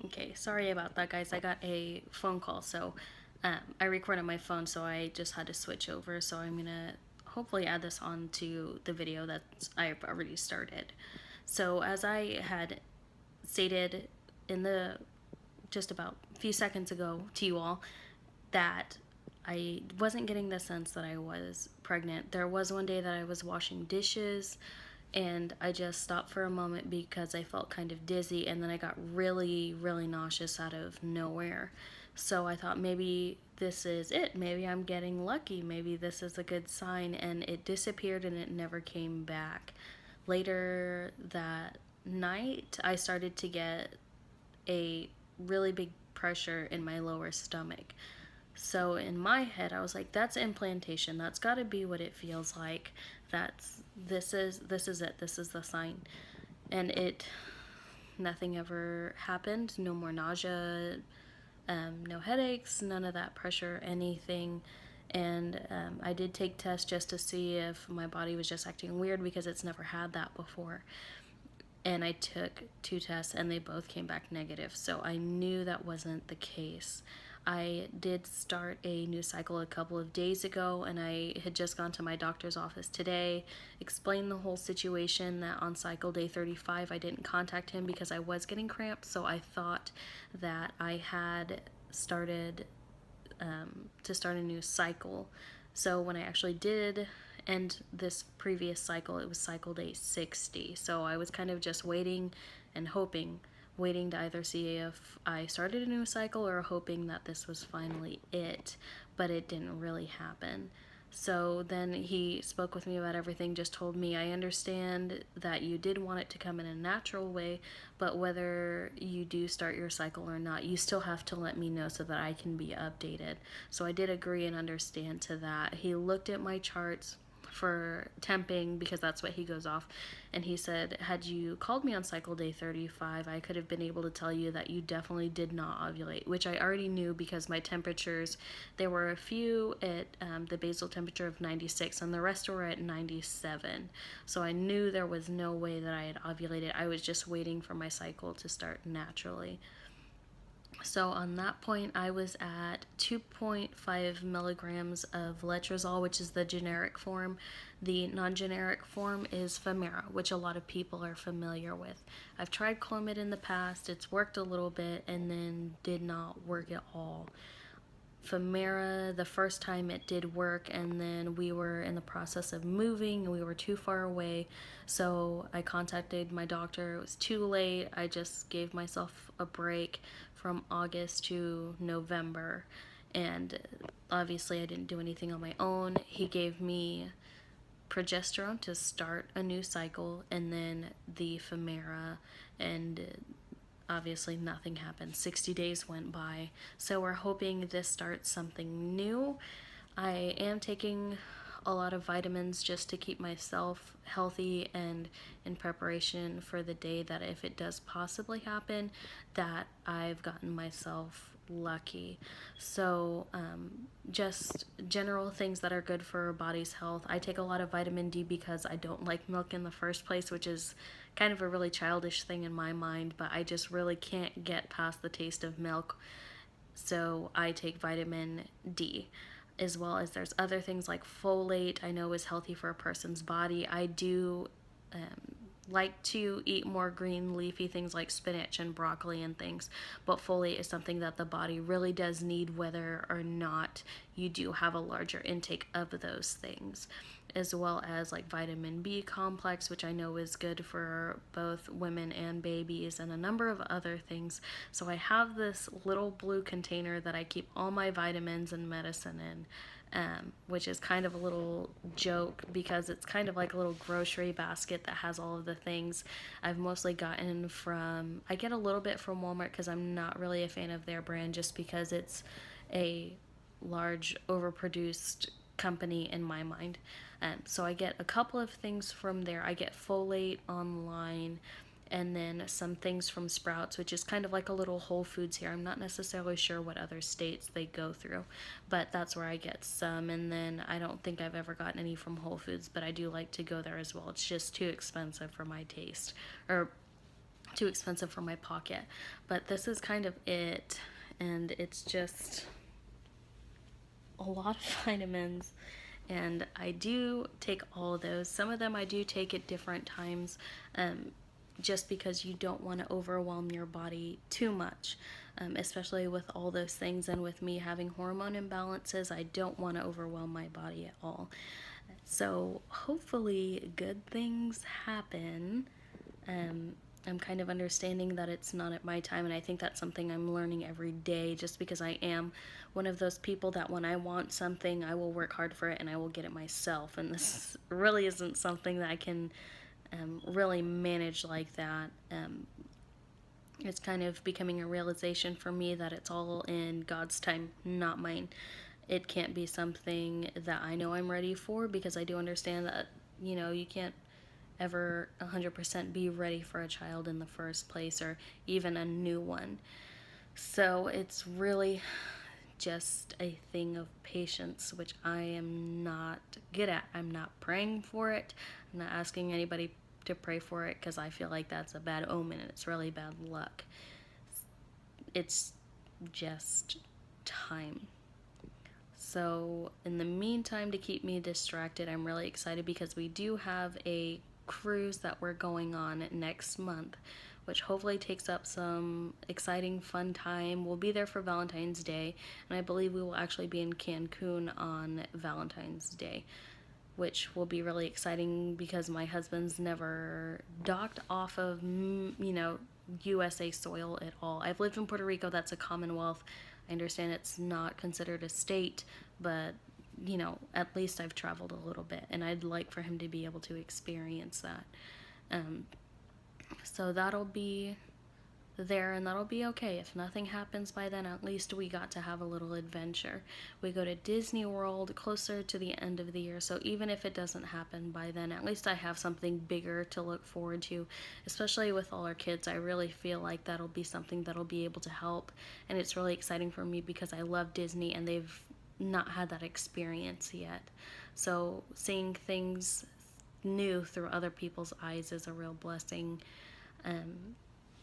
Okay, sorry about that, guys. I got a phone call, so I record on my phone, so I just had to switch over. So I'm gonna hopefully add this on to the video that I've already started. So as I had stated in the just about a few seconds ago to you all, that I wasn't getting the sense that I was pregnant. There was one day that I was washing dishes and I just stopped for a moment because I felt kind of dizzy, and then I got really, really nauseous out of nowhere. So I thought maybe this is it. Maybe I'm getting lucky. Maybe this is a good sign. And it disappeared and it never came back. Later that night, I started to get a really big pressure in my lower stomach. So in my head, I was like, "That's implantation. That's got to be what it feels like. This is it. This is the sign." And nothing ever happened. No more nausea, no headaches, none of that pressure, anything. And I did take tests just to see if my body was just acting weird because it's never had that before. And I took two tests and they both came back negative. So I knew that wasn't the case. I did start a new cycle a couple of days ago, and I had just gone to my doctor's office today, explained the whole situation, that on cycle day 35 I didn't contact him because I was getting cramps. So I thought that I had started to start a new cycle. So when I actually did end this previous cycle, it was cycle day 60. So I was kind of just waiting and hoping, waiting to either see if I started a new cycle or hoping that this was finally it, but it didn't really happen. So then he spoke with me about everything, just told me, "I understand that you did want it to come in a natural way, but whether you do start your cycle or not, you still have to let me know so that I can be updated." So I did agree and understand to that. He looked at my charts for temping because that's what he goes off, and he said, "Had you called me on cycle day 35, I could have been able to tell you that you definitely did not ovulate," which I already knew because my temperatures, there were a few at the basal temperature of 96 and the rest were at 97. So I knew there was no way that I had ovulated. I was just waiting for my cycle to start naturally. So on that point, I was at 2.5 milligrams of letrozole, which is the generic form. The non-generic form is Femera, which a lot of people are familiar with. I've tried Clomid in the past. It's worked a little bit and then did not work at all. Femera, the first time it did work, and then we were in the process of moving and we were too far away. So I contacted my doctor. It was too late. I just gave myself a break from August to November. And obviously, I didn't do anything on my own. He gave me progesterone to start a new cycle and then the Femera, and obviously nothing happened. 60 days went by. So we're hoping this starts something new. I am taking a lot of vitamins just to keep myself healthy and in preparation for the day that if it does possibly happen, that I've gotten myself lucky. So just general things that are good for our body's health. I take a lot of vitamin D because I don't like milk in the first place, which is kind of a really childish thing in my mind, but I just really can't get past the taste of milk. So I take vitamin D, as well as there's other things like folate. I know is healthy for a person's body. I do like to eat more green leafy things like spinach and broccoli and things, but folate is something that the body really does need whether or not you do have a larger intake of those things, as well as like vitamin B complex, which I know is good for both women and babies, and a number of other things. So I have this little blue container that I keep all my vitamins and medicine in, which is kind of a little joke because it's kind of like a little grocery basket that has all of the things. I've mostly gotten from, I get a little bit from Walmart because I'm not really a fan of their brand just because it's a large, overproduced company in my mind. So I get a couple of things from there. I get folate online, and then some things from Sprouts, which is kind of like a little Whole Foods here. I'm not necessarily sure what other states they go through, but that's where I get some. And then I don't think I've ever gotten any from Whole Foods, but I do like to go there as well. It's just too expensive for my taste, or too expensive for my pocket. But this is kind of it, and it's just a lot of vitamins, and I do take all of those. Some of them I do take at different times, just because you don't want to overwhelm your body too much, especially with all those things. And with me having hormone imbalances, I don't want to overwhelm my body at all. So hopefully good things happen. I'm kind of understanding that it's not at my time, and I think that's something I'm learning every day, just because I am one of those people that when I want something, I will work hard for it and I will get it myself. And this really isn't something that I can really manage like that. It's kind of becoming a realization for me that it's all in God's time, not mine. It can't be something that I know I'm ready for, because I do understand that, you can't ever 100% be ready for a child in the first place, or even a new one. So it's really just a thing of patience, which I am not good at. I'm not praying for it. I'm not asking anybody to pray for it, because I feel like that's a bad omen and it's really bad luck. It's just time. So in the meantime, to keep me distracted, I'm really excited because we do have a cruise that we're going on next month, which hopefully takes up some exciting fun time. We'll be there for Valentine's Day, and I believe we will actually be in Cancun on Valentine's Day, which will be really exciting because my husband's never docked off of, USA soil at all. I've lived in Puerto Rico, that's a Commonwealth. I understand it's not considered a state, but at least I've traveled a little bit, and I'd like for him to be able to experience that. So that'll be there, and that'll be okay. If nothing happens by then, at least we got to have a little adventure. We go to Disney World closer to the end of the year, so even if it doesn't happen by then, at least I have something bigger to look forward to. Especially with all our kids, I really feel like that'll be something that'll be able to help, and it's really exciting for me because I love Disney and they've not had that experience yet. So seeing things new through other people's eyes is a real blessing.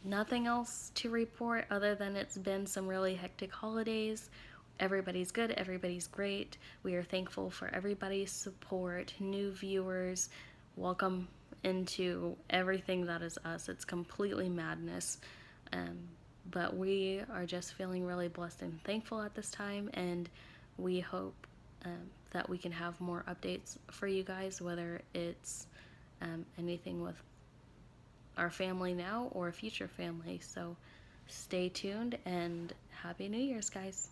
Nothing else to report other than it's been some really hectic holidays. Everybody's good, everybody's great. We are thankful for everybody's support, new viewers. Welcome into everything that is us. It's completely madness. But we are just feeling really blessed and thankful at this time, and we hope that we can have more updates for you guys, whether it's anything with our family now or a future family. So stay tuned, and Happy New Year's, guys.